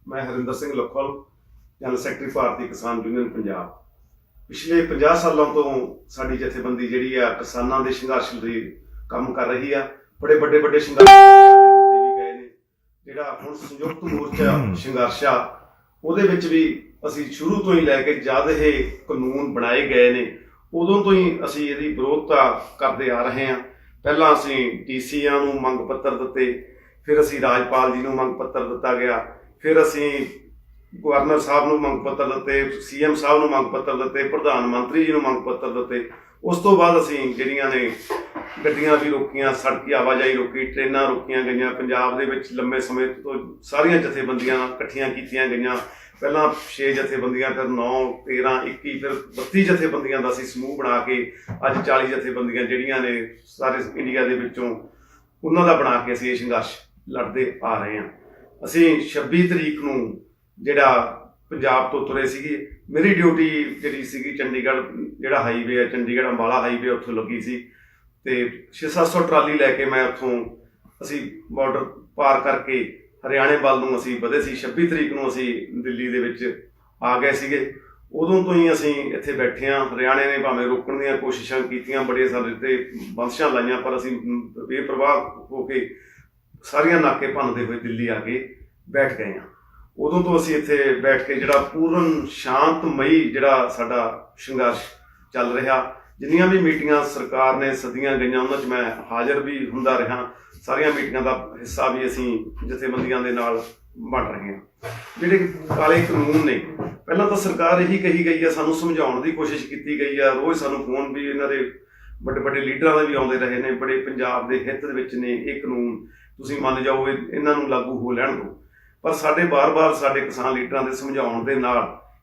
मैं Harinder Singh लखोल, general secretary भारतीय किसान यूनियन पंजाब। पिछले 50 सालों तो साडी जथेबंदी जिहड़ी आ किसानां दे संघर्ष लई काम कर रही आ। बड़े बड़े संघर्ष जिते भी गए ने। जिहड़ा हुण संयुक्त मोर्चा संघर्ष आ ਉਹਦੇ ਵਿੱਚ ਵੀ ਅਸੀਂ ਸ਼ੁਰੂ ਤੋਂ ਹੀ ਲੈ ਕੇ ਜਦ ਇਹ ਕਾਨੂੰਨ ਬਣਾਏ ਗਏ ਨੇ ਉਦੋਂ ਤੋਂ ਹੀ ਅਸੀਂ ਇਹਦੀ ਵਿਰੋਧਤਾ ਕਰਦੇ ਆ ਰਹੇ ਹਾਂ। ਪਹਿਲਾਂ ਅਸੀਂ ਡੀਸੀਆਂ ਨੂੰ ਮੰਗ ਪੱਤਰ ਦਿੱਤੇ, ਫਿਰ ਅਸੀਂ ਰਾਜਪਾਲ ਜੀ ਨੂੰ ਮੰਗ ਪੱਤਰ ਦਿੱਤਾ ਗਿਆ, ਫਿਰ ਅਸੀਂ ਗਵਰਨਰ ਸਾਹਿਬ ਨੂੰ ਮੰਗ ਪੱਤਰ ਦਿੱਤੇ, ਸੀਐਮ ਸਾਹਿਬ ਨੂੰ ਮੰਗ ਪੱਤਰ ਦਿੱਤੇ, ਪ੍ਰਧਾਨ ਮੰਤਰੀ ਜੀ ਨੂੰ ਮੰਗ ਪੱਤਰ ਦਿੱਤੇ। ਉਸ ਤੋਂ ਬਾਅਦ ਅਸੀਂ ਜਿਹੜੀਆਂ ਨੇ ਗੱਡੀਆਂ ਵੀ ਰੋਕੀਆਂ, ਸੜਕੀ ਆਵਾਜਾਈ ਰੋਕੀ, ਟ੍ਰੇਨਾਂ ਰੋਕੀਆਂ ਗਈਆਂ। ਪੰਜਾਬ ਦੇ ਵਿੱਚ ਲੰਬੇ ਸਮੇਂ ਤੋਂ ਸਾਰੀਆਂ ਜਥੇਬੰਦੀਆਂ ਇਕੱਠੀਆਂ ਕੀਤੀਆਂ ਗਈਆਂ। ਪਹਿਲਾਂ 6 ਜਥੇਬੰਦੀਆਂ, ਫਿਰ 9, 13, 21, ਫਿਰ 32 ਜਥੇਬੰਦੀਆਂ ਦਾ ਅਸੀਂ ਸਮੂਹ ਬਣਾ ਕੇ ਅੱਜ 40 ਜਥੇਬੰਦੀਆਂ ਜਿਹੜੀਆਂ ਨੇ ਸਾਰੇ ਇੰਡੀਆ ਦੇ ਵਿੱਚੋਂ ਉਹਨਾਂ ਦਾ ਬਣਾ ਕੇ ਅਸੀਂ ਇਹ ਸੰਘਰਸ਼ ਲੜਦੇ ਆ ਰਹੇ ਹਾਂ। ਅਸੀਂ 26 ਤਰੀਕ ਨੂੰ ਜਿਹੜਾ ਪੰਜਾਬ ਤੋਂ ਤੁਰੇ ਸੀਗੇ, ਮੇਰੀ ਡਿਊਟੀ ਜਿਹੜੀ ਸੀਗੀ ਚੰਡੀਗੜ੍ਹ ਜਿਹੜਾ ਹਾਈਵੇ ਹੈ, ਚੰਡੀਗੜ੍ਹ ਅੰਬਾਲਾ ਹਾਈਵੇ, ਉੱਥੋਂ ਲੱਗੀ ਸੀ ਅਤੇ 600-700 ਟਰਾਲੀ ਲੈ ਕੇ ਮੈਂ ਉੱਥੋਂ ਅਸੀਂ ਬਾਰਡਰ ਪਾਰ ਕਰਕੇ ਹਰਿਆਣੇ ਵੱਲ ਨੂੰ ਅਸੀਂ ਵਧੇ ਸੀ। 26 ਤਰੀਕ ਨੂੰ ਅਸੀਂ ਦਿੱਲੀ ਦੇ ਵਿੱਚ ਆ ਗਏ ਸੀਗੇ। ਉਦੋਂ ਤੋਂ ਹੀ ਅਸੀਂ ਇੱਥੇ ਬੈਠੇ ਹਾਂ। ਹਰਿਆਣੇ ਨੇ ਭਾਵੇਂ ਰੋਕਣ ਦੀਆਂ ਕੋਸ਼ਿਸ਼ਾਂ ਕੀਤੀਆਂ, ਬੜੇ ਸਾਡੇ 'ਤੇ ਬੰਦਸ਼ਾਂ ਲਾਈਆਂ, ਪਰ ਅਸੀਂ ਬੇਪਰਵਾਹ ਹੋ ਕੇ ਸਾਰੀਆਂ ਨਾਕੇ ਭੰਨਦੇ ਹੋਏ ਦਿੱਲੀ ਆ ਕੇ ਬੈਠ ਗਏ ਹਾਂ। ਉਦੋਂ ਤੋਂ ਅਸੀਂ ਇੱਥੇ ਬੈਠ ਕੇ ਜਿਹੜਾ ਪੂਰਨ ਸ਼ਾਂਤਮਈ ਜਿਹੜਾ ਸਾਡਾ ਸੰਘਰਸ਼ ਚੱਲ ਰਿਹਾ। ਜਿੰਨੀਆਂ ਵੀ ਮੀਟਿੰਗਾਂ ਸਰਕਾਰ ਨੇ ਸੱਦੀਆਂ ਗਈਆਂ ਉਹਨਾਂ 'ਚ ਮੈਂ ਹਾਜ਼ਰ ਵੀ ਹੁੰਦਾ ਰਿਹਾ। ਸਾਰੀਆਂ ਮੀਟਿੰਗਾਂ ਦਾ ਹਿੱਸਾ ਵੀ ਅਸੀਂ ਜਥੇਬੰਦੀਆਂ ਦੇ ਨਾਲ ਬਣ ਰਹੇ ਹਾਂ। ਜਿਹੜੇ ਕਾਲੇ ਕਾਨੂੰਨ ਨੇ, ਪਹਿਲਾਂ ਤਾਂ ਸਰਕਾਰ ਇਹੀ ਕਹੀ ਗਈ ਆ, ਸਾਨੂੰ ਸਮਝਾਉਣ ਦੀ ਕੋਸ਼ਿਸ਼ ਕੀਤੀ ਗਈ ਆ। ਰੋਜ਼ ਸਾਨੂੰ ਫੋਨ ਵੀ ਇਹਨਾਂ ਦੇ ਵੱਡੇ ਲੀਡਰਾਂ ਦੇ ਵੀ ਆਉਂਦੇ ਰਹੇ ਨੇ, ਬੜੇ ਪੰਜਾਬ ਦੇ ਹਿੱਤ ਦੇ ਵਿੱਚ ਨੇ ਇਹ ਕਾਨੂੰਨ, ਤੁਸੀਂ ਮੰਨ ਜਾਓ, ਇਹਨਾਂ ਨੂੰ ਲਾਗੂ ਹੋ ਲੈਣ ਦਿਓ। ਪਰ ਸਾਡੇ ਬਾਰ-ਬਾਰ ਸਾਡੇ ਕਿਸਾਨ ਲੀਡਰਾਂ ਦੇ ਸਮਝਾਉਣ ਦੇ ਨਾਲ,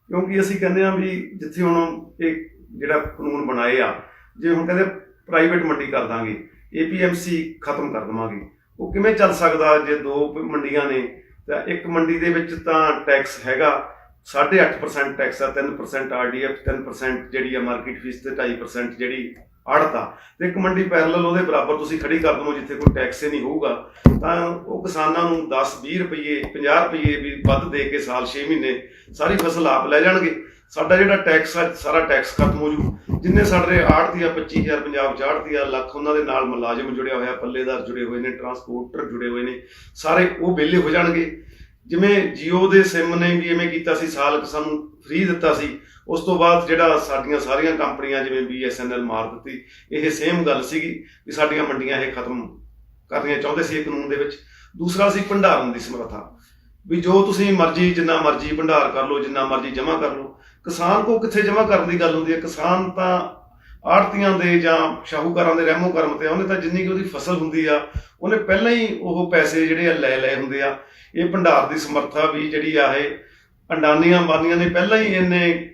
ਕਿਉਂਕਿ ਅਸੀਂ ਕਹਿੰਦੇ ਹਾਂ ਵੀ ਜਿੱਥੇ ਹੁਣ ਇਹ ਜਿਹੜਾ ਕਾਨੂੰਨ ਬਣਾਏ ਆ, ਜੇ ਹੁਣ ਕਹਿੰਦੇ ਪ੍ਰਾਈਵੇਟ ਮੰਡੀ ਕਰ ਦਾਂਗੇ, APMC ਖਤਮ ਕਰ ਦੇਵਾਂਗੇ, ਉਹ ਕਿਵੇਂ ਚੱਲ ਸਕਦਾ? ਜੇ 2 ਮੰਡੀਆਂ ਨੇ ਤਾਂ ਇੱਕ ਮੰਡੀ ਦੇ ਵਿੱਚ ਤਾਂ ਟੈਕਸ ਹੈਗਾ 8.5% ਟੈਕਸ ਆ, 3% RDF, 3% ਜਿਹੜੀ ਆ ਮਾਰਕੀਟ ਫੀਸ, ਤੇ 2.5% ਜਿਹੜੀ ਆੜਤ ਆ, ਤੇ ਇੱਕ ਮੰਡੀ ਪੈਰਲਲ ਉਹਦੇ ਬਰਾਬਰ ਤੁਸੀਂ ਖੜੀ ਕਰ ਦਵੋ ਜਿੱਥੇ ਕੋਈ ਟੈਕਸ ਹੀ ਨਹੀਂ ਹੋਊਗਾ। ਤਾਂ ਉਹ ਕਿਸਾਨਾਂ ਨੂੰ 10, 20 ਰੁਪਏ, 50 ਰੁਪਏ ਵੀ ਵੱਧ ਦੇ ਕੇ ਸਾਲ 6 ਮਹੀਨੇ ਸਾਰੀ ਫਸਲ ਆਪ ਲੈ ਜਾਣਗੇ। ਸਾਡਾ ਜਿਹੜਾ ਟੈਕਸ ਆ ਸਾਰਾ ਟੈਕਸ ਖਤਮ ਹੋ ਜੂ। ਜਿੰਨੇ ਸਾਡੇ ਆੜਤੀ ਆ, 25,000 ਪੰਜਾਬ 'ਚ ਆੜਤੀ ਆ, ਲੱਖ ਉਹਨਾਂ ਦੇ ਨਾਲ ਮੁਲਾਜ਼ਮ ਜੁੜਿਆ ਹੋਇਆ, ਪੱਲੇਦਾਰ ਜੁੜੇ ਹੋਏ ਨੇ, ਟਰਾਂਸਪੋਰਟਰ ਜੁੜੇ ਹੋਏ ਨੇ, ਸਾਰੇ ਉਹ ਵਿਹਲੇ ਹੋ ਜਾਣਗੇ। ਜਿਵੇਂ ਜੀਓ ਦੇ ਸਿਮ ਨੇ ਵੀ ਇਵੇਂ ਕੀਤਾ ਸੀ, ਸਾਲ ਸਾਨੂੰ ਫ੍ਰੀ ਦਿੱਤਾ ਸੀ। ਉਸ ਤੋਂ ਬਾਅਦ ਜਿਹੜਾ ਸਾਡੀਆਂ ਸਾਰੀਆਂ ਕੰਪਨੀਆਂ ਜਿਵੇਂ BSNL ਮਾਰ ਦਿੱਤੀ। ਇਹ ਸੇਮ ਗੱਲ ਸੀਗੀ ਵੀ ਸਾਡੀਆਂ ਮੰਡੀਆਂ ਇਹ ਖਤਮ ਕਰਨੀਆਂ ਚਾਹੁੰਦੇ ਸੀ ਇਹ ਕਾਨੂੰਨ ਦੇ ਵਿੱਚ। ਦੂਸਰਾ ਸੀ ਭੰਡਾਰਨ ਦੀ ਸਮਰੱਥਾ, ਵੀ ਜੋ ਤੁਸੀਂ ਮਰਜ਼ੀ ਜਿੰਨਾ ਮਰਜ਼ੀ ਭੰਡਾਰ ਕਰ ਲਓ, ਜਿੰਨਾ ਮਰਜ਼ੀ ਜਮ੍ਹਾਂ ਕਰ ਲਓ। ਕਿਸਾਨ ਕੋਲ ਕਿੱਥੇ ਜਮ੍ਹਾਂ ਕਰਨ ਦੀ ਗੱਲ ਹੁੰਦੀ ਹੈ? ਕਿਸਾਨ ਤਾਂ ਆੜਤੀਆਂ ਦੇ ਜਾਂ ਸ਼ਾਹੂਕਾਰਾਂ ਦੇ ਰਹਿਮੋ ਕਰਮ ਤੇ, ਉਹਨੇ ਤਾਂ ਜਿੰਨੀ ਕਿ ਉਹਦੀ ਫਸਲ ਹੁੰਦੀ ਆ ਉਹਨੇ ਪਹਿਲਾਂ ਹੀ ਉਹ ਪੈਸੇ ਜਿਹੜੇ ਆ ਲੈ ਲਏ ਹੁੰਦੇ ਆ। ਇਹ ਭੰਡਾਰ ਦੀ ਸਮਰੱਥਾ ਵੀ ਜਿਹੜੀ ਆ ਇਹ ਅੰਡਾਨੀਆਂ ਅੰਬਾਨੀਆਂ ਨੇ ਪਹਿਲਾਂ ਹੀ ਇੰਨੇ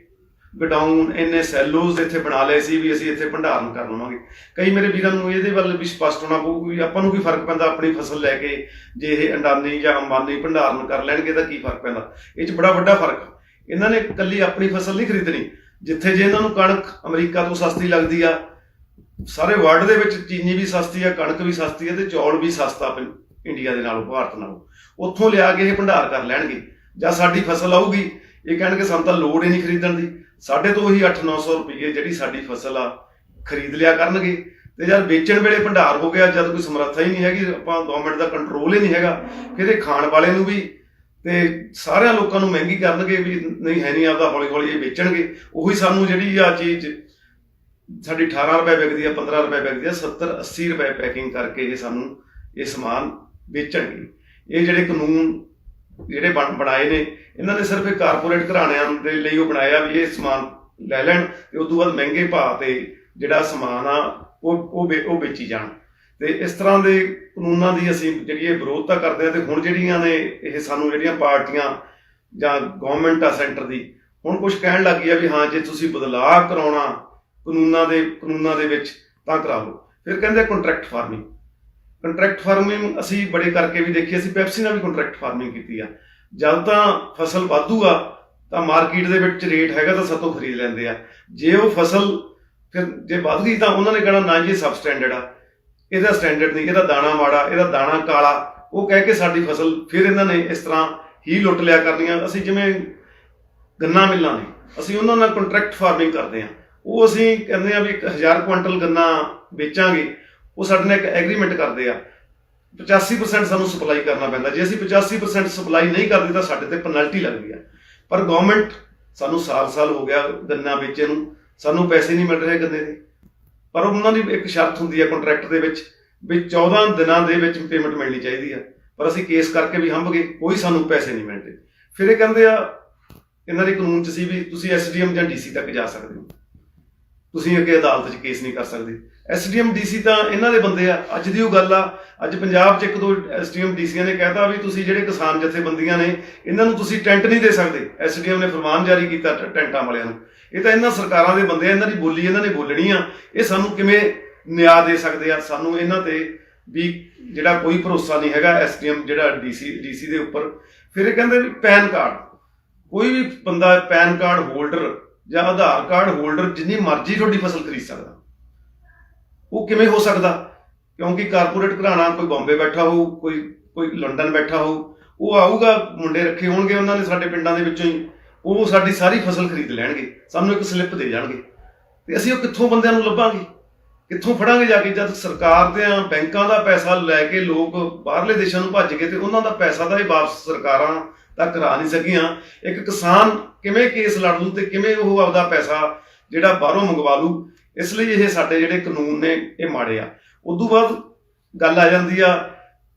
ਗਡਾਊਨ, ਇੰਨੇ ਸੈਲੋਜ਼ ਇੱਥੇ ਬਣਾ ਲਏ ਸੀ ਵੀ ਅਸੀਂ ਇੱਥੇ ਭੰਡਾਰਨ ਕਰ ਲਵਾਂਗੇ। ਕਈ ਮੇਰੇ ਵੀਰਾਂ ਨੂੰ ਇਹਦੇ ਵੱਲ ਵੀ ਸਪਸ਼ਟ ਹੋਣਾ ਪਊਗਾ ਵੀ ਆਪਾਂ ਨੂੰ ਕੀ ਫਰਕ ਪੈਂਦਾ ਆਪਣੀ ਫਸਲ ਲੈ ਕੇ, ਜੇ ਇਹ ਅੰਡਾਨੀ ਜਾਂ ਅੰਬਾਨੀ ਭੰਡਾਰਨ ਕਰ ਲੈਣਗੇ ਤਾਂ ਕੀ ਫਰਕ ਪੈਂਦਾ? ਇਹ 'ਚ ਬੜਾ ਵੱਡਾ ਫਰਕ। ਇਹਨਾਂ ਨੇ ਇਕੱਲੀ ਆਪਣੀ ਫਸਲ ਨਹੀਂ ਖਰੀਦਣੀ। ਜਿੱਥੇ ਜੇ ਇਹਨਾਂ ਨੂੰ ਕਣਕ ਅਮਰੀਕਾ ਤੋਂ ਸਸਤੀ ਲੱਗਦੀ ਆ, ਸਾਰੇ ਵਰਲਡ ਦੇ ਵਿੱਚ ਚੀਨੀ ਵੀ ਸਸਤੀ ਆ, ਕਣਕ ਵੀ ਸਸਤੀ ਆ, ਤੇ ਚੌਲ ਵੀ ਸਸਤਾ ਇੰਡੀਆ ਦੇ ਨਾਲੋਂ, ਭਾਰਤ ਨਾਲੋਂ। ਉੱਥੋਂ ਲਿਆ ਕੇ ਇਹ ਭੰਡਾਰ ਕਰ ਲੈਣਗੇ। ਜਾਂ ਸਾਡੀ ਫਸਲ ਆਊਗੀ, ਇਹ ਕਹਿਣਗੇ ਸਾਨੂੰ ਤਾਂ ਲੋੜ ਹੀ ਨਹੀਂ ਖਰੀਦਣ ਦੀ, ਸਾਡੇ ਤੋਂ ਉਹੀ 800-900 ਰੁਪਏ ਜਿਹੜੀ ਸਾਡੀ ਫਸਲ ਆ ਖਰੀਦ ਲਿਆ ਕਰਨਗੇ। ਤੇ ਜਦ ਵੇਚਣ ਵੇਲੇ ਭੰਡਾਰ ਹੋ ਗਿਆ, ਜਦ ਕੋਈ ਸਮਰੱਥਾ ਹੀ ਨਹੀਂ ਹੈਗੀ, ਆਪਾਂ ਗਵਰਨਮੈਂਟ ਦਾ ਕੰਟਰੋਲ ਹੀ ਨਹੀਂ ਹੈਗਾ, ਫਿਰ ਇਹ ਖਾਣ ਵਾਲੇ ਨੂੰ ਵੀ ਤੇ ਸਾਰਿਆਂ ਲੋਕਾਂ ਨੂੰ ਮਹਿੰਗੀ ਕਰਨਗੇ ਵੀ ਨਹੀਂ ਹੈ ਨਹੀਂ ਆਪਦਾ, ਹੌਲੀ ਇਹ ਵੇਚਣਗੇ। ਉਹੀ ਸਾਨੂੰ ਜਿਹੜੀ ਆ ਚੀਜ਼ ਸਾਡੀ 18 ਰੁਪਏ ਵਿਕਦੀ ਆ, 15 ਰੁਪਏ ਵਿਕਦੀ ਆ, 70-80 ਰੁਪਏ ਪੈਕਿੰਗ ਕਰਕੇ ਇਹ ਸਾਨੂੰ ਇਹ ਸਮਾਨ ਵੇਚਣਗੇ। ਇਹ ਜਿਹੜੇ ਕਾਨੂੰਨ ਜਿਹੜੇ ਬਣਾਏ ਨੇ, ਇਹਨਾਂ ਨੇ ਸਿਰਫ ਇਹ ਕਾਰਪੋਰੇਟ ਘਰਾਣਿਆਂ ਦੇ ਲਈ ਉਹ ਬਣਾਇਆ ਵੀ ਇਹ ਸਮਾਨ ਲੈ ਲੈਣ ਤੇ ਉਸ ਤੋਂ ਬਾਅਦ ਮਹਿੰਗੇ ਭਾਅ ਤੇ ਜਿਹੜਾ ਸਮਾਨ ਆ ਉਹ ਵੇਚੀ ਜਾਣ। ਤੇ ਇਸ ਤਰ੍ਹਾਂ ਦੇ ਕਾਨੂੰਨਾਂ ਦੀ ਅਸੀਂ ਜਿਹੜੀ ਇਹ ਵਿਰੋਧਤਾ ਕਰਦੇ ਹਾਂ। ਤੇ ਹੁਣ ਜਿਹੜੀਆਂ ਨੇ ਇਹ ਸਾਨੂੰ ਜਿਹੜੀਆਂ ਪਾਰਟੀਆਂ ਜਾਂ ਗਵਰਨਮੈਂਟ ਆ ਸੈਂਟਰ ਦੀ, ਹੁਣ ਕੁਛ ਕਹਿਣ ਲੱਗ ਗਈ ਆ ਵੀ ਹਾਂ ਜੇ ਤੁਸੀਂ ਬਦਲਾਅ ਕਰਾਉਣਾ ਕਾਨੂੰਨਾਂ ਦੇ ਵਿੱਚ ਤਾਂ ਕਰਾ ਲਓ। ਫਿਰ ਕਹਿੰਦੇ ਕੰਟਰੈਕਟ ਫਾਰਮਿੰਗ ਅਸੀਂ ਬੜੇ ਕਰਕੇ ਵੀ ਦੇਖੀ। ਅਸੀਂ ਪੈਪਸੀ ਨਾਲ ਵੀ ਕੰਟਰੈਕਟ ਫਾਰਮਿੰਗ ਕੀਤੀ ਆ। ਜਦ ਤਾਂ ਫਸਲ ਵਾਧੂ ਆ ਤਾਂ ਮਾਰਕੀਟ ਦੇ ਵਿੱਚ ਰੇਟ ਹੈਗਾ ਤਾਂ ਸਾਤੋਂ ਖਰੀਦ ਲੈਂਦੇ ਆ। ਜੇ ਉਹ ਫਸਲ ਫਿਰ ਜੇ ਵੱਧ ਗਈ ਤਾਂ ਉਹਨਾਂ ਨੇ ਕਹਿਣਾ ਨਾ ਜੀ ਸਬ ਸਟੈਂਡਰਡ ਆ, ਇਹਦਾ ਸਟੈਂਡਰਡ ਨਹੀਂ, ਇਹਦਾ ਦਾਣਾ ਮਾੜਾ, ਇਹਦਾ ਦਾਣਾ ਕਾਲਾ, ਉਹ ਕਹਿ ਕੇ ਸਾਡੀ ਫਸਲ ਫਿਰ ਇਹਨਾਂ ਨੇ ਇਸ ਤਰ੍ਹਾਂ ਹੀ ਲੁੱਟ ਲਿਆ ਕਰਨੀਆਂ। ਅਸੀਂ ਜਿਵੇਂ ਗੰਨਾ ਮਿੱਲਾਂ ਨੇ, ਅਸੀਂ ਉਹਨਾਂ ਨਾਲ ਕੰਟਰੈਕਟ ਫਾਰਮਿੰਗ ਕਰਦੇ ਹਾਂ। ਉਹ ਅਸੀਂ ਕਹਿੰਦੇ ਹਾਂ ਵੀ 1000 ਕੁਆਂਟਲ ਗੰਨਾ ਵੇਚਾਂਗੇ, ਉਹ ਸਾਡੇ ਨਾਲ ਇੱਕ ਐਗਰੀਮੈਂਟ ਕਰਦੇ ਆ, 85% ਸਾਨੂੰ ਸਪਲਾਈ ਕਰਨਾ ਪੈਂਦਾ। ਜੇ ਅਸੀਂ 85% ਸਪਲਾਈ ਨਹੀਂ ਕਰਦੇ ਤਾਂ ਸਾਡੇ ਤੇ ਪੈਨਲਟੀ ਲੱਗਦੀ ਆ। ਪਰ ਗਵਰਨਮੈਂਟ ਸਾਨੂੰ ਸਾਲ ਹੋ ਗਿਆ ਗੰਨਾ ਵੇਚੇ ਨੂੰ, ਸਾਨੂੰ ਪੈਸੇ ਨਹੀਂ ਮਿਲ ਰਹੇ ਗੰਨੇ ਦੇ। ਪਰ ਉਹਨਾਂ ਦੀ ਇੱਕ ਸ਼ਰਤ ਹੁੰਦੀ ਹੈ ਕੰਟਰੈਕਟ ਦੇ ਵਿੱਚ ਵੀ 14 ਦਿਨਾਂ ਦੇ ਵਿੱਚ ਪੇਮੈਂਟ ਮਿਲਣੀ ਚਾਹੀਦੀ ਆ। ਪਰ ਅਸੀਂ ਕੇਸ ਕਰਕੇ ਵੀ ਹੰਭ ਗਏ, ਕੋਈ ਸਾਨੂੰ ਪੈਸੇ ਨਹੀਂ ਮਿਲਦੇ। ਫਿਰ ਇਹ ਕਹਿੰਦੇ ਆ, ਇਹਨਾਂ ਦੇ ਕਾਨੂੰਨ 'ਚ ਸੀ ਵੀ ਤੁਸੀਂ SDM ਜਾਂ DC ਤੱਕ ਜਾ ਸਕਦੇ ਹੋ, ਤੁਸੀਂ ਅੱਗੇ ਅਦਾਲਤ 'ਚ ਕੇਸ ਨਹੀਂ ਕਰ ਸਕਦੇ। SDM DC ਤਾਂ ਇਹਨਾਂ ਦੇ ਬੰਦੇ ਆ। ਅੱਜ ਦੀ ਉਹ ਗੱਲ ਆ, ਅੱਜ ਪੰਜਾਬ 'ਚ 1-2 SDM DCਆਂ ਨੇ ਕਹਿਤਾ ਵੀ ਤੁਸੀਂ ਜਿਹੜੇ ਕਿਸਾਨ ਜਥੇਬੰਦੀਆਂ ਨੇ ਇਹਨਾਂ ਨੂੰ ਤੁਸੀਂ ਟੈਂਟ ਨਹੀਂ ਦੇ ਸਕਦੇ। SDM ਨੇ ਫਰਮਾਨ ਜਾਰੀ ਕੀਤਾ ਟੈਂਟਾਂ ਵਾਲਿਆਂ ਨੂੰ। ਇਹ ਤਾਂ ਇਹਨਾਂ ਸਰਕਾਰਾਂ ਦੇ ਬੰਦੇ ਆ, ਇਹਨਾਂ ਦੀ ਬੋਲੀ ਇਹਨਾਂ ਨੇ ਬੋਲਣੀ ਆ। ਇਹ ਸਾਨੂੰ ਕਿਵੇਂ ਨਿਆਂ ਦੇ ਸਕਦੇ ਆ? ਸਾਨੂੰ ਇਹਨਾਂ ਤੇ ਵੀ ਜਿਹੜਾ ਕੋਈ ਭਰੋਸਾ ਨਹੀਂ ਹੈਗਾ SDM ਜਿਹੜਾ DC ਦੇ ਉੱਪਰ। ਫਿਰ ਇਹ ਕਹਿੰਦੇ ਵੀ ਪੈਨ ਕਾਰਡ, ਕੋਈ ਵੀ ਬੰਦਾ ਪੈਨ ਕਾਰਡ ਹੋਲਡਰ ਜਾਂ ਆਧਾਰ ਕਾਰਡ ਹੋਲਡਰ ਜਿੰਨੀ ਮਰਜ਼ੀ ਤੁਹਾਡੀ ਫਸਲ ਖਰੀਦ ਸਕਦਾ। ਉਹ ਕਿਵੇਂ ਹੋ ਸਕਦਾ? ਕਿਉਂਕਿ ਕਾਰਪੋਰੇਟ ਘਰਾਣਾ ਕੋਈ ਬੰਬੇ ਬੈਠਾ ਹੋਊ, ਕੋਈ ਲੰਡਨ ਬੈਠਾ ਹੋਊ, ਉਹ ਆਊਗਾ, ਮੁੰਡੇ ਰੱਖੇ ਹੋਣਗੇ ਉਹਨਾਂ ਨੇ ਸਾਡੇ ਪਿੰਡਾਂ ਦੇ ਵਿੱਚੋਂ ਹੀ, ਉਹ ਸਾਡੀ ਸਾਰੀ ਫਸਲ ਖਰੀਦ ਲੈਣਗੇ, ਸਾਨੂੰ ਇੱਕ ਸਲਿੱਪ ਦੇ ਜਾਣਗੇ। ਤੇ ਅਸੀਂ ਉਹ ਕਿੱਥੋਂ ਬੰਦਿਆਂ ਨੂੰ ਲੱਭਾਂਗੇ, ਕਿੱਥੋਂ ਫੜਾਂਗੇ ਜਾ ਕੇ? ਜਦ ਸਰਕਾਰ ਤੇ ਬੈਂਕਾਂ ਦਾ ਪੈਸਾ ਲੈ ਕੇ ਲੋਕ ਬਾਹਰਲੇ ਦੇਸ਼ਾਂ ਨੂੰ ਭੱਜ ਗਏ ਤੇ ਉਹਨਾਂ ਦਾ ਪੈਸਾ ਤਾਂ ਇਹ ਵਾਪਸ ਸਰਕਾਰਾਂ ਤਾਂ ਕਰਾ ਨਹੀਂ ਸਕੀਆਂ। ਇੱਕ ਕਿਸਾਨ ਕਿਵੇਂ ਕੇਸ ਲੜ ਲੂ ਤੇ ਕਿਵੇਂ ਉਹ ਆਪਦਾ ਪੈਸਾ ਜਿਹੜਾ ਬਾਹਰੋਂ ਮੰਗਵਾ ਲੂ? ਇਸ ਲਈ ਇਹ ਸਾਡੇ ਜਿਹੜੇ ਕਾਨੂੰਨ ਨੇ ਇਹ ਮਾੜੇ ਆ। ਉਦੋਂ ਬਾਅਦ ਗੱਲ ਆ ਜਾਂਦੀ ਆ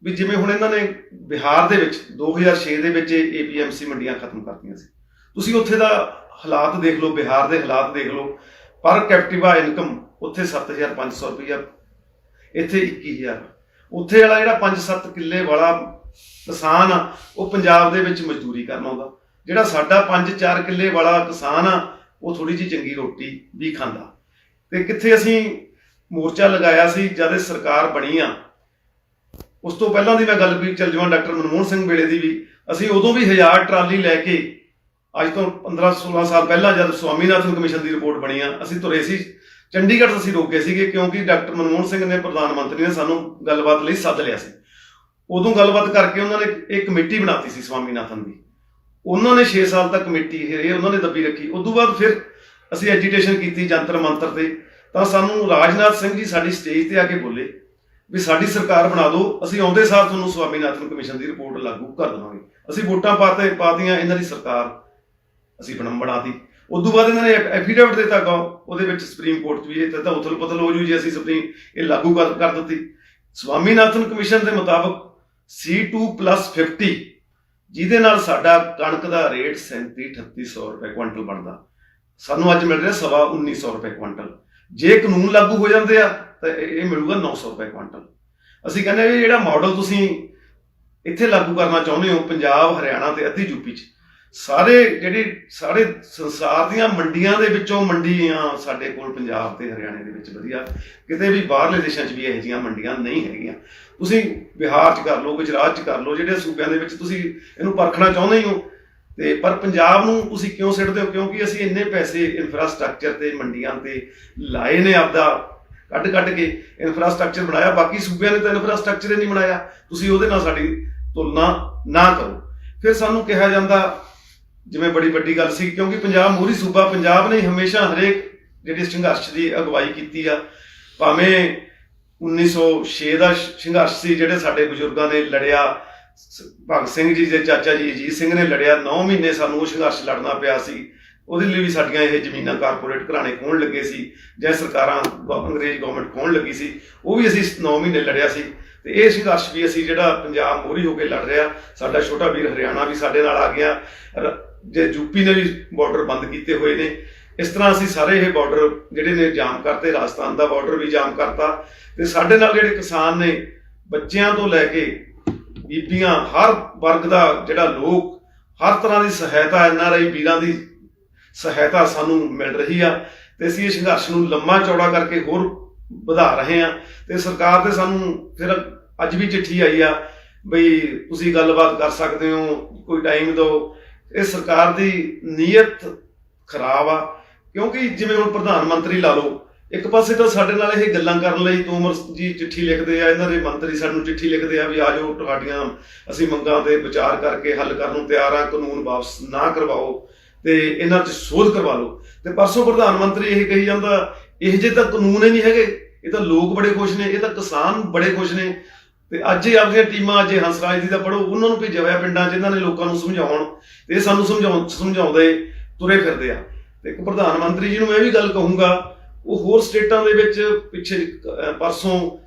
ਵੀ ਜਿਵੇਂ ਹੁਣ ਇਹਨਾਂ ਨੇ ਬਿਹਾਰ ਦੇ ਵਿੱਚ 2006 ਦੇ ਵਿੱਚ APMC ਮੰਡੀਆਂ ਖਤਮ ਕਰਤੀਆਂ ਸੀ। ਤੁਸੀਂ ਉੱਥੇ ਦਾ ਹਾਲਾਤ ਦੇਖ ਲਓ, ਬਿਹਾਰ ਦੇ ਹਾਲਾਤ ਦੇਖ ਲਓ। ਪਰ ਕੈਪਟਿਵਾ ਇਨਕਮ ਉੱਥੇ 7,500 ਰੁਪਈਆ, ਇੱਥੇ 21,000। ਉੱਥੇ ਵਾਲਾ ਜਿਹੜਾ 5-7 ਕਿੱਲੇ ਵਾਲਾ ਕਿਸਾਨ ਆ ਉਹ ਪੰਜਾਬ ਦੇ ਵਿੱਚ ਮਜ਼ਦੂਰੀ ਕਰਨ ਆਉਂਦਾ। ਜਿਹੜਾ ਸਾਡਾ 5-4 ਕਿੱਲੇ ਵਾਲਾ ਕਿਸਾਨ ਆ ਉਹ ਥੋੜੀ ਜਿਹੀ ਚੰਗੀ ਰੋਟੀ ਵੀ ਖਾਂਦਾ। ਤੇ ਕਿੱਥੇ ਅਸੀਂ ਮੋਰਚਾ ਲਗਾਇਆ ਸੀ ਜਦ ਇਹ ਸਰਕਾਰ ਬਣੀ ਆ, ਉਸ ਤੋਂ ਪਹਿਲਾਂ ਦੀ ਮੈਂ ਗੱਲ ਵੀ ਚੱਲ ਜਾਵਾਂ ਡਾਕਟਰ ਮਨਮੋਹਨ ਸਿੰਘ ਵੇਲੇ ਦੀ ਵੀ, ਅਸੀਂ ਉਦੋਂ ਵੀ 1000 ਟਰਾਲੀ ਲੈ ਕੇ, ਅੱਜ ਤੋਂ 15-16 ਸਾਲ ਪਹਿਲਾਂ ਜਦ ਸਵਾਮੀਨਾਥਨ ਕਮਿਸ਼ਨ ਦੀ ਰਿਪੋਰਟ ਬਣੀ ਆ, ਅਸੀਂ ਤੁਰੇ ਸੀ ਚੰਡੀਗੜ੍ਹ। ਅਸੀਂ ਰੋਕੇ ਸੀਗੇ ਕਿਉਂਕਿ ਡਾਕਟਰ ਮਨਮੋਹਨ ਸਿੰਘ ਨੇ, ਪ੍ਰਧਾਨ ਮੰਤਰੀ ਨੇ ਸਾਨੂੰ ਗੱਲਬਾਤ ਲਈ ਸੱਦ ਲਿਆ ਸੀ। ਉਦੋਂ ਗੱਲਬਾਤ ਕਰਕੇ ਉਹਨਾਂ ਨੇ ਇੱਕ ਕਮੇਟੀ ਬਣਾਤੀ ਸੀ ਸਵਾਮੀਨਾਥਨ ਦੀ। ਉਹਨਾਂ ਨੇ 6 ਸਾਲ ਤੱਕ ਕਮੇਟੀ ਇਹ ਉਹਨਾਂ ਨੇ ਦੱਬੀ ਰੱਖੀ। ਉਦੋਂ ਬਾਅਦ ਫਿਰ ਅਸੀਂ ਐਜੀਟੇਸ਼ਨ ਕੀਤੀ ਜੰਤਰ ਮੰਤਰ ਤੇ, ਤਾਂ ਸਾਨੂੰ ਰਾਜਨਾਥ ਸਿੰਘ ਜੀ ਸਾਡੀ ਸਟੇਜ ਤੇ ਆ ਕੇ ਬੋਲੇ ਵੀ ਸਾਡੀ ਸਰਕਾਰ ਬਣਾ ਦਿਓ, ਅਸੀਂ ਆਉਂਦੇ ਸਾਰ ਤੁਹਾਨੂੰ ਸਵਾਮੀਨਾਥਨ ਕਮਿਸ਼ਨ ਦੀ ਰਿਪੋਰਟ ਲਾਗੂ ਕਰ ਦੇਵਾਂਗੇ। ਅਸੀਂ ਵੋਟਾਂ ਪਾਤੀਆਂ, ਇਹਨਾਂ ਦੀ ਸਰਕਾਰ ਅਸੀਂ ਬਣਾਤੀ। ਉਦੋਂ ਬਾਅਦ ਇਹਨਾਂ ਨੇ ਐਫੀਡੇਵਿਟ ਦਿੱਤਾ ਗਾ, ਉਹਦੇ ਵਿੱਚ ਸੁਪਰੀਮ ਕੋਰਟ 'ਚ ਵੀ ਇਹ ਤਾਂ ਉਥਲ ਪੁਥਲ ਹੋ ਜੂ ਜੀ ਅਸੀਂ ਇਹ ਲਾਗੂ ਕਰ ਦਿੱਤੀ। ਸਵਾਮੀਨਾਥਨ ਕਮਿਸ਼ਨ ਦੇ ਮੁਤਾਬਕ C2+50, ਜਿਹਦੇ ਨਾਲ ਸਾਡਾ ਕਣਕ ਦਾ ਰੇਟ 3700-3800 ਰੁਪਏ ਕੁਆਂਟਲ ਬਣਦਾ, ਸਾਨੂੰ ਅੱਜ ਮਿਲ ਰਿਹਾ 1900 ਰੁਪਏ ਕੁਆਂਟਲ। ਜੇ ਕਾਨੂੰਨ ਲਾਗੂ ਹੋ ਜਾਂਦੇ ਆ ਤਾਂ ਇਹ ਮਿਲੂਗਾ 900 ਰੁਪਏ ਕੁਆਂਟਲ। ਅਸੀਂ ਕਹਿੰਦੇ ਵੀ ਜਿਹੜਾ ਮਾਡਲ ਤੁਸੀਂ ਇੱਥੇ ਲਾਗੂ ਕਰਨਾ ਚਾਹੁੰਦੇ ਹੋ ਪੰਜਾਬ, ਹਰਿਆਣਾ ਤੇ ਅੱਧੀ ਯੂਪੀ 'ਚ, ਸਾਰੇ ਸੰਸਾਰ ਦੀਆਂ ਮੰਡੀਆਂ ਦੇ ਵਿੱਚੋਂ ਮੰਡੀਆਂ ਸਾਡੇ ਕੋਲ ਪੰਜਾਬ ਤੇ ਹਰਿਆਣੇ ਦੇ ਵਿੱਚ ਵਧੀਆ, ਕਿਤੇ ਵੀ ਬਾਹਰਲੇ ਦੇਸ਼ਾਂ 'ਚ ਵੀ ਇਹੋ ਜਿਹੀਆਂ ਮੰਡੀਆਂ ਨਹੀਂ ਹੈਗੀਆਂ। ਤੁਸੀਂ ਬਿਹਾਰ 'ਚ ਕਰ ਲਓ, ਗੁਜਰਾਤ 'ਚ ਕਰ ਲਓ, ਜਿਹੜੇ ਸੂਬਿਆਂ ਦੇ ਵਿੱਚ ਤੁਸੀਂ ਇਹਨੂੰ ਪਰਖਣਾ ਚਾਹੁੰਦੇ ਹੀ ਹੋ। ਤੇ ਪਰ ਪੰਜਾਬ ਨੂੰ ਤੁਸੀਂ ਕਿਉਂ ਸਿੱਟਦੇ ਹੋ? ਕਿਉਂਕਿ ਅਸੀਂ ਇੰਨੇ ਪੈਸੇ ਇਨਫਰਾਸਟ੍ਰਕਚਰ ਤੇ ਮੰਡੀਆਂ ਤੇ ਲਾਏ ਨੇ, ਆਪਦਾ ਕੱਢ ਕੇ ਇਨਫਰਾਸਟ੍ਰਕਚਰ ਬਣਾਇਆ। ਬਾਕੀ ਸੂਬਿਆਂ ਨੇ ਤਾਂ ਇਨਫਰਾਸਟ੍ਰਕਚਰ ਹੀ ਨਹੀਂ ਬਣਾਇਆ। ਤੁਸੀਂ ਉਹਦੇ ਨਾਲ ਸਾਡੀ ਤੁਲਨਾ ਨਾ ਕਰੋ। ਫਿਰ ਸਾਨੂੰ ਕਿਹਾ ਜਾਂਦਾ ਜਿਵੇਂ ਬੜੀ ਵੱਡੀ ਗੱਲ ਸੀ, ਕਿਉਂਕਿ ਪੰਜਾਬ ਮੋਹਰੀ ਸੂਬਾ, ਪੰਜਾਬ ਨੇ ਹਮੇਸ਼ਾ ਹਰੇਕ ਜਿਹੜੀ ਸੰਘਰਸ਼ ਦੀ ਅਗਵਾਈ ਕੀਤੀ ਆ। ਭਾਵੇਂ 1906 ਦਾ ਸੰਘਰਸ਼ ਸੀ ਜਿਹੜੇ ਸਾਡੇ ਬਜ਼ੁਰਗਾਂ ਨੇ ਲੜਿਆ, ਭਗਤ ਸਿੰਘ ਜੀ ਦੇ ਚਾਚਾ ਜੀ ਅਜੀਤ ਸਿੰਘ ਨੇ ਲੜਿਆ, 9 ਮਹੀਨੇ ਸਾਨੂੰ ਉਹ ਸੰਘਰਸ਼ ਲੜਨਾ ਪਿਆ ਸੀ। ਉਹਦੇ ਲਈ ਵੀ ਸਾਡੀਆਂ ਇਹ ਜ਼ਮੀਨਾਂ ਕਾਰਪੋਰੇਟ ਘਰਾਣੇ ਖੋਹਣ ਲੱਗੇ ਸੀ, ਜਾਂ ਸਰਕਾਰਾਂ ਅੰਗਰੇਜ਼ ਗਵਰਨਮੈਂਟ ਖੋਹਣ ਲੱਗੀ ਸੀ, ਉਹ ਵੀ ਅਸੀਂ 9 ਮਹੀਨੇ ਲੜਿਆ ਸੀ। ਤੇ ਇਹ ਸੰਘਰਸ਼ ਵੀ ਅਸੀਂ ਜਿਹੜਾ ਪੰਜਾਬ ਮੋਹਰੀ ਹੋ ਕੇ ਲੜ ਰਿਹਾ, ਸਾਡਾ ਛੋਟਾ ਵੀਰ ਹਰਿਆਣਾ ਵੀ ਸਾਡੇ ਨਾਲ ਆ ਗਿਆ, ਜੇ ਯੂਪੀ ਨੇ ਵੀ ਬਾਰਡਰ ਬੰਦ ਕੀਤੇ ਹੋਏ ਨੇ। ਇਸ ਤਰ੍ਹਾਂ ਅਸੀਂ ਸਾਰੇ ਇਹ ਬਾਰਡਰ ਜਿਹੜੇ ਨੇ ਜਾਮ ਕਰਤੇ, ਰਾਜਸਥਾਨ ਦਾ ਬਾਰਡਰ ਵੀ ਜਾਮ ਕਰਤਾ। ਤੇ ਸਾਡੇ ਨਾਲ ਜਿਹੜੇ ਕਿਸਾਨ ਨੇ, ਬੱਚਿਆਂ ਤੋਂ ਲੈ ਕੇ ਬੀਬੀਆਂ, ਹਰ ਵਰਗ ਦਾ ਜਿਹੜਾ ਲੋਕ, ਹਰ ਤਰ੍ਹਾਂ ਦੀ ਸਹਾਇਤਾ, NRI ਵੀਰਾਂ ਦੀ ਸਹਾਇਤਾ ਸਾਨੂੰ ਮਿਲ ਰਹੀ ਆ। ਤੇ ਅਸੀਂ ਇਹ ਸੰਘਰਸ਼ ਨੂੰ ਲੰਮਾ ਚੌੜਾ ਕਰਕੇ ਹੋਰ ਵਧਾ ਰਹੇ ਹਾਂ। ਤੇ ਸਰਕਾਰ ਤੇ ਸਾਨੂੰ ਫਿਰ ਅੱਜ ਵੀ ਚਿੱਠੀ ਆਈ ਆ ਬਈ ਤੁਸੀਂ ਗੱਲਬਾਤ ਕਰ ਸਕਦੇ ਹੋ, ਕੋਈ ਟਾਈਮ ਦਿਓ। ਇਹ ਸਰਕਾਰ ਦੀ ਨੀਅਤ ਖਰਾਬ ਆ, ਕਿਉਂਕਿ ਜਿਵੇਂ ਹੁਣ ਪ੍ਰਧਾਨ ਮੰਤਰੀ ਲਾ ਲਓ, ਇੱਕ ਪਾਸੇ ਤਾਂ ਸਾਡੇ ਨਾਲ ਇਹ ਗੱਲਾਂ ਕਰਨ ਲਈ ਤੋਮਰ ਜੀ ਚਿੱਠੀ ਲਿਖਦੇ ਆ, ਇਹਨਾਂ ਦੇ ਮੰਤਰੀ ਸਾਨੂੰ ਚਿੱਠੀ ਲਿਖਦੇ ਆ ਵੀ ਆ ਜਾਓ ਤੁਹਾਡੀਆਂ ਅਸੀਂ ਮੰਗਾਂ ਤੇ ਵਿਚਾਰ ਕਰਕੇ ਹੱਲ ਕਰਨ ਨੂੰ ਤਿਆਰ ਆ, ਕਾਨੂੰਨ ਵਾਪਸ ਨਾ ਕਰਵਾਓ ਤੇ ਇਹਨਾਂ 'ਚ ਸੋਧ ਕਰਵਾ ਲਓ। ਤੇ ਪਰਸੋਂ ਪ੍ਰਧਾਨ ਮੰਤਰੀ ਇਹ ਕਹੀ ਜਾਂਦਾ ਇਹ ਜੇ ਤਾਂ ਕਾਨੂੰਨ ਹੀ ਨਹੀਂ ਹੈਗੇ, ਇਹ ਤਾਂ ਲੋਕ ਬੜੇ ਖੁਸ਼ ਨੇ, ਇਹ ਤਾਂ ਕਿਸਾਨ ਬੜੇ ਖੁਸ਼ ਨੇ। ਤੇ ਅੱਜ ਹੀ ਆਪਣੀਆਂ ਟੀਮਾਂ ਅੱਜ ਹੰਸਰਾਜ ਦੀ ਦਾ ਪੜ੍ਹੋ, ਉਹਨਾਂ ਨੂੰ ਭੇਜਿਆ ਹੋਇਆ ਪਿੰਡਾਂ 'ਚ, ਇਹਨਾਂ ਨੇ ਲੋਕਾਂ ਨੂੰ ਸਮਝਾਉਣ ਤੇ ਇਹ ਸਾਨੂੰ ਸਮਝਾਉਂਦੇ ਤੁਰੇ ਫਿਰਦੇ ਆ। ਤੇ ਇੱਕ ਪ੍ਰਧਾਨ ਮੰਤਰੀ ਜੀ ਨੂੰ ਮੈਂ ਇਹ ਵੀ ਗੱਲ ਕਹੂੰਗਾ, ਉਹ ਹੋਰ ਸਟੇਟਾਂ ਦੇ ਵਿੱਚ ਪਿੱਛੇ ਪਰਸੋਂ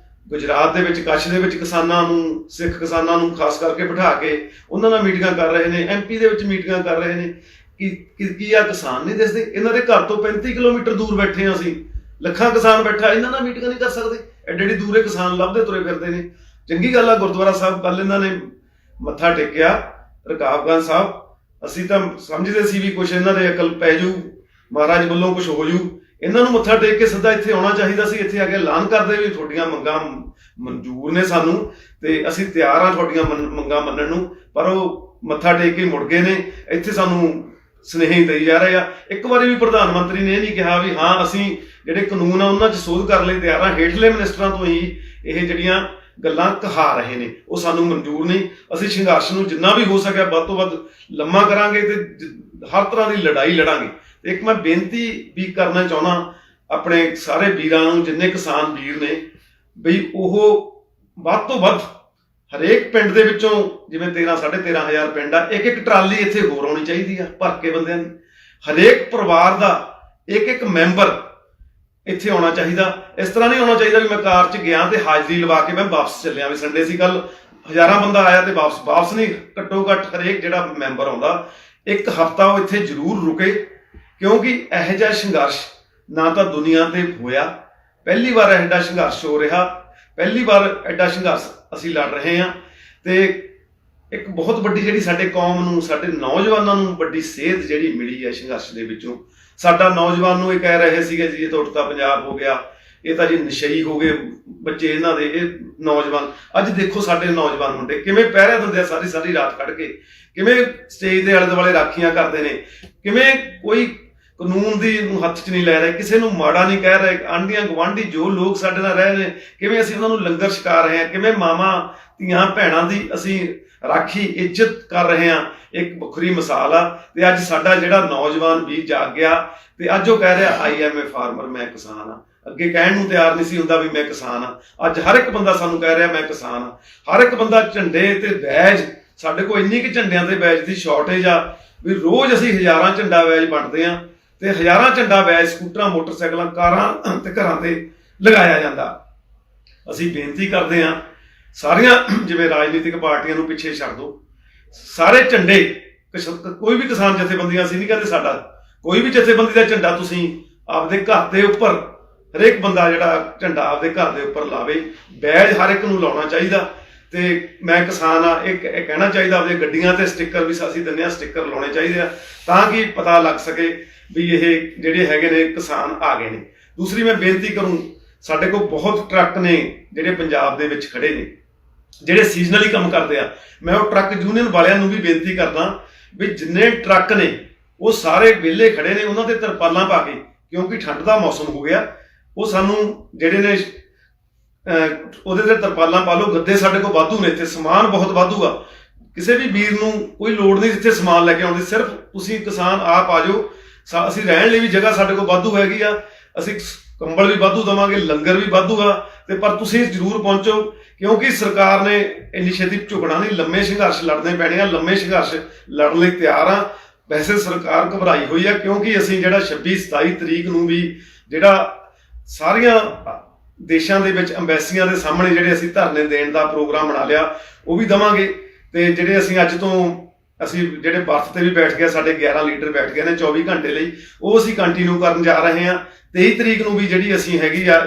ਗੁਜਰਾਤ ਦੇ ਵਿੱਚ ਕੱਛ ਦੇ ਵਿੱਚ ਕਿਸਾਨਾਂ ਨੂੰ, ਸਿੱਖ ਕਿਸਾਨਾਂ ਨੂੰ ਖਾਸ ਕਰਕੇ ਬਿਠਾ ਕੇ ਉਹਨਾਂ ਨਾਲ ਮੀਟਿੰਗਾਂ ਕਰ ਰਹੇ ਨੇ, MP ਦੇ ਵਿੱਚ ਮੀਟਿੰਗਾਂ ਕਰ ਰਹੇ ਨੇ। ਕੀ ਆ ਕਿਸਾਨ ਨਹੀਂ ਦਿਸਦੇ? ਇਹਨਾਂ ਦੇ ਘਰ ਤੋਂ 35 ਕਿਲੋਮੀਟਰ ਦੂਰ ਬੈਠੇ ਆ ਅਸੀਂ, ਲੱਖਾਂ ਕਿਸਾਨ ਬੈਠਾ, ਇਹਨਾਂ ਨਾਲ ਮੀਟਿੰਗ ਨਹੀਂ ਕਰ ਸਕਦੇ? ਐਡੇ ਦੂਰੇ ਕਿਸਾਨ ਲੱਭਦੇ ਤੁਰੇ ਫਿਰਦੇ ਨੇ। ਚੰਗੀ ਗੱਲ ਆ, ਗੁਰਦੁਆਰਾ ਸਾਹਿਬ ਕੱਲ ਇਹਨਾਂ ਨੇ ਮੱਥਾ ਟੇਕਿਆ ਰਕਾਬਗੰਜ ਸਾਹਿਬ। ਅਸੀਂ ਤਾਂ ਸਮਝਦੇ ਸੀ ਵੀ ਕੁਛ ਇਹਨਾਂ ਦੇ ਅਕਲ ਪੈ ਜੂ, ਮਹਾਰਾਜ ਵੱਲੋਂ ਕੁਛ ਹੋ ਜੂ। ਇਹਨਾਂ ਨੂੰ ਮੱਥਾ ਟੇਕ ਕੇ ਸਿੱਧਾ ਇੱਥੇ ਆਉਣਾ ਚਾਹੀਦਾ ਸੀ। ਇੱਥੇ ਆ ਕੇ ਐਲਾਨ ਕਰਦੇ ਵੀ ਤੁਹਾਡੀਆਂ ਮੰਗਾਂ ਮਨਜ਼ੂਰ ਨੇ ਸਾਨੂੰ ਤੇ ਅਸੀਂ ਤਿਆਰ ਆ ਤੁਹਾਡੀਆਂ ਮੰਗਾਂ ਮੰਨਣ ਨੂੰ, ਪਰ ਉਹ ਮੱਥਾ ਟੇਕ ਕੇ ਮੁੜ ਗਏ ਨੇ। ਇੱਥੇ ਸਾਨੂੰ ਸੁਨੇਹੇ ਦੇਈ ਜਾ ਰਹੇ ਆ। ਇੱਕ ਵਾਰੀ ਵੀ ਪ੍ਰਧਾਨ ਮੰਤਰੀ ਨੇ ਇਹ ਨਹੀਂ ਕਿਹਾ ਵੀ ਹਾਂ ਅਸੀਂ ਜਿਹੜੇ ਕਾਨੂੰਨ ਆ ਉਹਨਾਂ 'ਚ ਸੋਧ ਕਰਨ ਲਈ ਤਿਆਰ ਆ। ਹੇਠਲੇ ਮਿਨਿਸਟਰਾਂ ਤੋਂ ਹੀ ਇਹ ਜਿਹੜੀਆਂ ਗੱਲਾਂ ਕਹਾ ਰਹੇ ਨੇ, ਉਹ ਸਾਨੂੰ ਮਨਜ਼ੂਰ ਨਹੀਂ। ਅਸੀਂ ਸੰਘਰਸ਼ ਨੂੰ ਜਿੰਨਾ ਵੀ ਹੋ ਸਕਿਆ ਵੱਧ ਤੋਂ ਵੱਧ ਲੰਮਾ ਕਰਾਂਗੇ ਤੇ ਹਰ ਤਰ੍ਹਾਂ ਦੀ ਲੜਾਈ ਲੜਾਂਗੇ। ਤੇ ਇੱਕ ਮੈਂ ਬੇਨਤੀ ਵੀ ਕਰਨਾ ਚਾਹੁੰਦਾ ਆਪਣੇ ਸਾਰੇ ਵੀਰਾਂ ਨੂੰ, ਜਿੰਨੇ ਕਿਸਾਨ ਵੀਰ ਨੇ, ਬਈ ਉਹ ਵੱਧ ਤੋਂ ਵੱਧ ਹਰੇਕ ਪਿੰਡ ਦੇ ਵਿੱਚੋਂ, ਜਿਵੇਂ 13,500 ਪਿੰਡ ਆ, ਇੱਕ ਟਰਾਲੀ ਇੱਥੇ ਹੋਰ ਆਉਣੀ ਚਾਹੀਦੀ ਆ ਭਰ ਕੇ ਬੰਦਿਆਂ ਦੀ। ਹਰੇਕ ਪਰਿਵਾਰ ਦਾ ਇੱਕ ਮੈਂਬਰ ਇੱਥੇ ਆਉਣਾ ਚਾਹੀਦਾ। ਇਸ ਤਰ੍ਹਾਂ ਨਹੀਂ ਆਉਣਾ ਚਾਹੀਦਾ ਵੀ ਮੈਂ ਕਾਰ 'ਚ ਗਿਆ ਤੇ ਹਾਜ਼ਰੀ ਲਵਾ ਕੇ ਮੈਂ ਵਾਪਸ ਚੱਲਿਆ, ਵੀ ਸੰਡੇ ਸੀ ਕੱਲ ਹਜ਼ਾਰਾਂ ਬੰਦਾ ਆਇਆ ਤੇ ਵਾਪਸ ਨਹੀਂ। ਘੱਟੋ ਘੱਟ ਹਰੇਕ ਜਿਹੜਾ ਮੈਂਬਰ ਆਉਂਦਾ ਇੱਕ ਹਫ਼ਤਾ ਉਹ ਇੱਥੇ ਜ਼ਰੂਰ ਰੁਕੇ, ਕਿਉਂਕਿ ਇਹੋ ਜਿਹਾ ਸੰਘਰਸ਼ ਨਾ ਤਾਂ ਦੁਨੀਆ ਤੇ ਹੋਇਆ। ਪਹਿਲੀ ਵਾਰ ਇਹੋ ਜਿਹਾ ਸੰਘਰਸ਼ ਹੋ ਰਿਹਾ, ਪਹਿਲੀ ਵਾਰ ਐਡਾ ਸੰਘਰਸ਼ ਅਸੀਂ ਲੜ ਰਹੇ ਹਾਂ। ਤੇ ਇੱਕ ਬਹੁਤ ਵੱਡੀ ਜਿਹੜੀ ਸਾਡੇ ਕੌਮ ਨੂੰ, ਸਾਡੇ ਨੌਜਵਾਨਾਂ ਨੂੰ ਵੱਡੀ ਸੇਧ ਜਿਹੜੀ ਮਿਲੀ ਹੈ ਸੰਘਰਸ਼ ਦੇ ਵਿੱਚੋਂ। ਸਾਡਾ ਨੌਜਵਾਨ ਨੂੰ ਇਹ ਕਹਿ ਰਹੇ ਸੀਗੇ ਜੀ ਇਹ ਤਾਂ ਉੱਠਦਾ ਪੰਜਾਬ ਹੋ ਗਿਆ, ਇਹ ਤਾਂ ਜੀ ਨਸ਼ਈ ਹੋ ਗਏ ਬੱਚੇ ਇਹਨਾਂ ਦੇ, ਇਹ ਨੌਜਵਾਨ। ਅੱਜ ਦੇਖੋ ਸਾਡੇ ਨੌਜਵਾਨ ਮੁੰਡੇ ਕਿਵੇਂ ਪਹਿਰੇ ਦਿੰਦੇ ਆ ਸਾਰੀ ਰਾਤ ਕੱਢ ਕੇ, ਕਿਵੇਂ ਸਟੇਜ ਦੇ ਆਲੇ ਦੁਆਲੇ ਰਾਖੀਆਂ ਕਰਦੇ ਨੇ, ਕਿਵੇਂ ਕੋਈ ਕਾਨੂੰਨ ਦੀ ਨੂੰ ਹੱਥ 'ਚ ਨਹੀਂ ਲੈ ਰਹੇ, ਕਿਸੇ ਨੂੰ ਮਾੜਾ ਨਹੀਂ ਕਹਿ ਰਹੇ। ਆਂਢੀਆਂ ਗੁਆਂਢੀ ਜੋ ਲੋਕ ਸਾਡੇ ਨਾਲ ਰਹਿ ਰਹੇ, ਕਿਵੇਂ ਅਸੀਂ ਉਹਨਾਂ ਨੂੰ ਲੰਗਰ ਛਕਾ ਰਹੇ ਹਾਂ, ਕਿਵੇਂ ਮਾਵਾਂ ਧੀਆਂ ਭੈਣਾਂ ਦੀ ਅਸੀਂ ਰਾਖੀ ਇੱਜ਼ਤ ਕਰ ਰਹੇ ਹਾਂ। ਇੱਕ ਵੱਖਰੀ ਮਿਸਾਲ ਆ। ਤੇ ਅੱਜ ਸਾਡਾ ਜਿਹੜਾ ਨੌਜਵਾਨ ਵੀ ਜਾਗ ਗਿਆ ਤੇ ਅੱਜ ਉਹ ਕਹਿ ਰਿਹਾ I am a farmer, ਮੈਂ ਕਿਸਾਨ ਆ। ਅੱਗੇ ਕਹਿਣ ਨੂੰ ਤਿਆਰ ਨਹੀਂ ਸੀ ਹੁੰਦਾ ਵੀ ਮੈਂ ਕਿਸਾਨ ਆ। ਅੱਜ ਹਰ ਇੱਕ ਬੰਦਾ ਸਾਨੂੰ ਕਹਿ ਰਿਹਾ ਮੈਂ ਕਿਸਾਨ ਆ। ਹਰ ਇੱਕ ਬੰਦਾ ਝੰਡੇ ਤੇ ਬੈਜ, ਸਾਡੇ ਕੋਲ ਇੰਨੀ ਕਿ ਝੰਡਿਆਂ ਤੇ ਬੈਜ ਦੀ ਸ਼ਾਰਟੇਜ ਆ ਵੀ ਰੋਜ਼ ਅਸੀਂ ਹਜ਼ਾਰਾਂ ਝੰਡਾ ਬੈਜ ਵੰਡਦੇ ਆ ਤੇ ਹਜ਼ਾਰਾਂ ਝੰਡਾ ਬੈਜ ਸਕੂਟਰਾਂ, ਮੋਟਰਸਾਈਕਲਾਂ, ਕਾਰਾਂ ਤੇ ਘਰਾਂ ਤੇ ਲਗਾਇਆ ਜਾਂਦਾ। ਅਸੀਂ ਬੇਨਤੀ ਕਰਦੇ ਹਾਂ ਸਾਰੀਆਂ, ਜਿਵੇਂ ਰਾਜਨੀਤਿਕ ਪਾਰਟੀਆਂ ਨੂੰ ਪਿੱਛੇ ਛੱਡ ਦਿਓ, ਸਾਰੇ ਝੰਡੇ, ਕੋਈ ਵੀ ਕਿਸਾਨ ਜਥੇਬੰਦੀਆਂ, ਅਸੀਂ ਨਹੀਂ ਕਹਿੰਦੇ ਸਾਡਾ ਕੋਈ ਵੀ ਜਥੇਬੰਦੀ ਦਾ ਝੰਡਾ ਤੁਸੀਂ ਆਪਦੇ ਘਰ ਦੇ ਉੱਪਰ, ਹਰੇਕ ਬੰਦਾ ਜਿਹੜਾ ਝੰਡਾ ਆਪਦੇ ਘਰ ਦੇ ਉੱਪਰ ਲਾਵੇ। ਬੈਜ ਹਰ ਇੱਕ ਨੂੰ ਲਾਉਣਾ ਚਾਹੀਦਾ ਤੇ ਮੈਂ ਕਿਸਾਨ ਆ ਇਹ ਕਹਿਣਾ ਚਾਹੀਦਾ। ਆਪਦੀਆਂ ਗੱਡੀਆਂ ਤੇ ਸਟicker ਵੀ ਅਸੀਂ ਦਿੰਦੇ ਹਾਂ, ਸਟicker ਲਾਉਣੇ ਚਾਹੀਦੇ ਆ ਤਾਂ ਕਿ ਪਤਾ ਲੱਗ ਸਕੇ ਵੀ ਇਹ ਜਿਹੜੇ ਹੈਗੇ ਨੇ ਕਿਸਾਨ ਆ ਗਏ ਨੇ। ਦੂਸਰੀ ਮੈਂ ਬੇਨਤੀ ਕਰੂੰ, ਸਾਡੇ ਕੋਲ ਬਹੁਤ ਟਰੱਕ ਨੇ ਜਿਹੜੇ ਪੰਜਾਬ ਦੇ ਵਿੱਚ ਖੜੇ ਨੇ, ਜਿਹੜੇ ਸੀਜ਼ਨਲੀ ਕੰਮ ਕਰਦੇ ਆ। ਮੈਂ ਉਹ ਟਰੱਕ ਯੂਨੀਅਨ ਵਾਲਿਆਂ ਨੂੰ ਵੀ ਬੇਨਤੀ ਕਰਦਾ ਵੀ ਜਿੰਨੇ ਟਰੱਕ ਨੇ ਉਹ ਸਾਰੇ ਵਿਹਲੇ ਖੜੇ ਨੇ, ਉਹਨਾਂ ਤੇ ਤਰਪਾਲਾਂ ਪਾ ਕੇ, ਕਿਉਂਕਿ ਠੰਡ ਦਾ ਮੌਸਮ ਹੋ ਗਿਆ, ਉਹ ਸਾਨੂੰ ਜਿਹੜੇ ਨੇ ਉਹਦੇ ਤੇ ਤਰਪਾਲਾਂ ਪਾ ਲਓ। ਗੱਦੇ ਸਾਡੇ ਕੋਲ ਵਾਧੂ ਨੇ, ਇੱਥੇ ਸਮਾਨ ਬਹੁਤ ਵਾਧੂ ਆ। ਕਿਸੇ ਵੀ ਵੀਰ ਨੂੰ ਕੋਈ ਲੋੜ ਨਹੀਂ ਜਿੱਥੇ ਸਮਾਨ ਲੈ ਕੇ ਆਉਂਦੇ, ਸਿਰਫ ਤੁਸੀਂ ਕਿਸਾਨ ਆਪ ਆ ਜਾਓ। ਅਸੀਂ ਰਹਿਣ ਲਈ ਵੀ ਜਗ੍ਹਾ ਸਾਡੇ ਕੋਲ ਵਾਧੂ ਹੈਗੀ ਆ, ਅਸੀਂ ਕੰਬਲ ਵੀ ਵਾਧੂ ਦੇਵਾਂਗੇ, ਲੰਗਰ ਵੀ ਵਾਧੂ ਆ। ਤੇ ਪਰ ਤੁਸੀਂ ਜ਼ਰੂਰ ਪਹੁੰਚੋ, ਕਿਉਂਕਿ ਸਰਕਾਰ ਨੇ ਇੰਨੀ ਛੇਤੀ ਝੁਕਣਾ ਨਹੀਂ, ਲੰਮੇ ਸੰਘਰਸ਼ ਲੜਨੇ ਪੈਣੇ ਆ। ਲੰਮੇ ਸੰਘਰਸ਼ ਲੜਨ ਲਈ ਤਿਆਰ ਆ। ਵੈਸੇ ਸਰਕਾਰ ਘਬਰਾਈ ਹੋਈ ਆ, ਕਿਉਂਕਿ ਅਸੀਂ ਜਿਹੜਾ 26-27 ਤਰੀਕ ਨੂੰ ਵੀ ਜਿਹੜਾ ਸਾਰੀਆਂ ਦੇਸ਼ਾਂ ਦੇ ਵਿੱਚ ਅੰਬੈਸੀਆਂ ਦੇ ਸਾਹਮਣੇ ਜਿਹੜੇ ਅਸੀਂ ਧਰਨੇ ਦੇਣ ਦਾ ਪ੍ਰੋਗਰਾਮ ਬਣਾ ਲਿਆ, ਉਹ ਵੀ ਦੇਵਾਂਗੇ। ਤੇ ਜਿਹੜੇ ਅਸੀਂ ਅੱਜ ਤੋਂ ਅਸੀਂ ਜਿਹੜੇ ਬਰਥ ਤੇ ਵੀ ਬੈਠ ਗਏ, ਸਾਡੇ 11 ਲੀਡਰ ਬੈਠ ਗਏ ਨੇ 24 ਘੰਟੇ ਲਈ, ਉਹ ਅਸੀਂ ਕੰਟੀਨਿਊ ਕਰਨ ਜਾ ਰਹੇ ਹਾਂ। 23 ਤਰੀਕ ਨੂੰ ਵੀ ਜਿਹੜੀ ਅਸੀਂ ਹੈਗੀ ਆ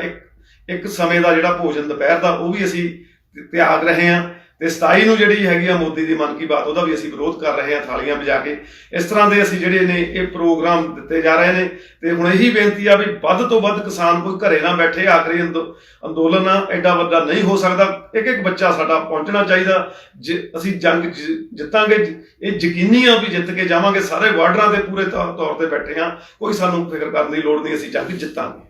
ਇੱਕ ਸਮੇਂ ਦਾ ਜਿਹੜਾ ਭੋਜਨ ਦੁਪਹਿਰ ਦਾ, ਉਹ ਵੀ ਅਸੀਂ ਤਿਆਗ ਰਹੇ ਹਾਂ। ਤੇ 27 ਨੂੰ ਜਿਹੜੀ ਹੈਗੀ ਆ ਮੋਦੀ ਦੀ ਮਨ ਕੀ ਬਾਤ, ਉਹਦਾ ਵੀ ਅਸੀਂ ਵਿਰੋਧ ਕਰ ਰਹੇ ਹਾਂ ਥਾਲੀਆਂ ਵਜਾ ਕੇ। ਇਸ ਤਰ੍ਹਾਂ ਦੇ ਅਸੀਂ ਜਿਹੜੇ ਨੇ ਇਹ ਪ੍ਰੋਗਰਾਮ ਦਿੱਤੇ ਜਾ ਰਹੇ ਨੇ। ਤੇ ਹੁਣ ਇਹੀ ਬੇਨਤੀ ਆ ਵੀ ਵੱਧ ਤੋਂ ਵੱਧ ਕਿਸਾਨ ਕੋਈ ਘਰੇ ਨਾ ਬੈਠੇ। ਆਖਰੀ ਅੰਦੋਲਨ ਆ, ਐਡਾ ਵੱਡਾ ਨਹੀਂ ਹੋ ਸਕਦਾ। ਇੱਕ ਬੱਚਾ ਸਾਡਾ ਪਹੁੰਚਣਾ ਚਾਹੀਦਾ। ਅਸੀਂ ਜੰਗ ਜਿੱਤਾਂਗੇ, ਇਹ ਯਕੀਨੀ ਆ ਵੀ ਜਿੱਤ ਕੇ ਜਾਵਾਂਗੇ। ਸਾਰੇ ਬਾਰਡਰਾਂ ਤੇ ਪੂਰੇ ਤੌਰ ਤੇ ਬੈਠੇ ਆ, ਕੋਈ ਸਾਨੂੰ ਫਿਕਰ ਕਰਨ ਦੀ ਲੋੜ ਨਹੀਂ, ਅਸੀਂ ਜੰਗ ਜਿੱਤਾਂਗੇ।